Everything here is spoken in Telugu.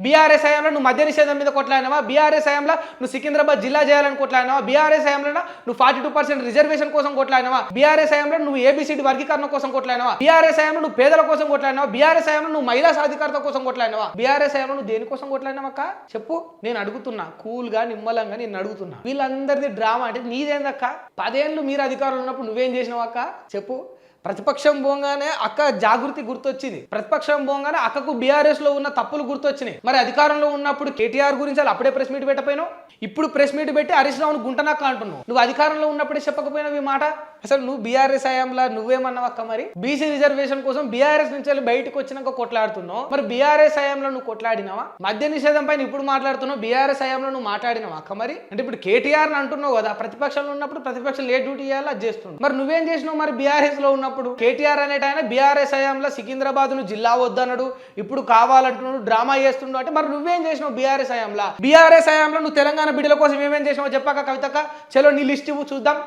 బీఆర్ఎస్ హయాంలో నువ్వు మద్య నిషేధం మీద కొట్లాడినావా? బీఆర్ఎస్ హయాంలో నువ్వు సికింద్రాబాద్ జిల్లా చేయాలని కొట్లాడినావా? బీఆర్ఎస్ హయాంలో నువ్వు 42% రిజర్వేషన్ కోసం కొట్లాడినావా? బీఆర్ఎస్ హయాంలో నువ్వు ఏబిసిడి వర్గీకరణ కోసం కొట్లాడినావా? బీఆర్ఎస్ హయాంలో నువ్వు పేదల కోసం కొట్లాడినావా? బీఆర్ఎస్ హయాంలో నువ్వు మహిళా సాధికారత కోసం కొట్లాడినావా? బీఆర్ఎస్ హయాంలో నువ్వు దేనికోసం కొట్లాడినావక్క? చెప్పు. నేను అడుగుతున్నా, కూల్గా నిమ్మలంగా నేను అడుగుతున్నా. వీళ్ళందరిది డ్రామా అంటే నీదేందక్క? 10 ఏళ్ళు మీరు అధికారంలో ఉన్నప్పుడు నువ్వేం చేసినావక్క? చెప్పు. ప్రతిపక్షం పోగానే అక్క జాగృతి గుర్తొచ్చింది. ప్రతిపక్షం పోగానే అక్కకు బీఆర్ఎస్ లో ఉన్న తప్పులు గుర్తొచ్చినాయి. మరి అధికారంలో ఉన్నప్పుడు కేటీఆర్ గురించి అప్పుడే ప్రెస్ మీట్ పెట్టపోయినావు. ఇప్పుడు ప్రెస్ మీట్ పెట్టి హరీష్ రావును గుంటనక్క అంటున్నావు. నువ్వు అధికారంలో ఉన్నప్పుడే చెప్పకపోయినావు ఈ మాట. అసలు నువ్వు బీఆర్ఎస్ హయాంలో నువ్వేమన్నావు అక్క? మరి బీసీ రిజర్వేషన్ కోసం బీఆర్ఎస్ నుంచి వెళ్ళి బయటకు వచ్చినాక కొట్లాడుతున్నావు. మరి బీఆర్ఎస్ హయాంలో నువ్వు కొట్లాడినావా? మద్య నిషేధం పైన ఇప్పుడు మాట్లాడుతున్నావు. బీఆర్ఎస్ హయాంలో నువ్వు మాట్లాడినావా అక్క? మరి అంటే ఇప్పుడు కేటీఆర్ అంటున్నావు కదా, ప్రతిపక్షంలో ఉన్నప్పుడు ప్రతిపక్షం ఏ డ్యూటీ చేయాలో అది చేస్తున్నావు. మరి నువ్వేం చేసినావు? మరి బీఆర్ఎస్ లో ఉన్నప్పుడు కేటీఆర్ అనేట ఆయన బీఆర్ఎస్ హయాంలో సికింద్రాబాద్ ను జిల్లా వద్దన్నాడు, ఇప్పుడు కావాలంటున్నాడు, డ్రామా చేస్తున్నాడు. అంటే మరి నువ్వేం చేసినావు బీఆర్ఎస్ హయాంలో? బీఆర్ఎస్ హయాంలో నువ్వు తెలంగాణ బిడ్డల కోసం ఏమేం చేసినావు చెప్పాక కవితక్క? చలో నీ లిస్ట్ ఇవ్వు చూద్దాం.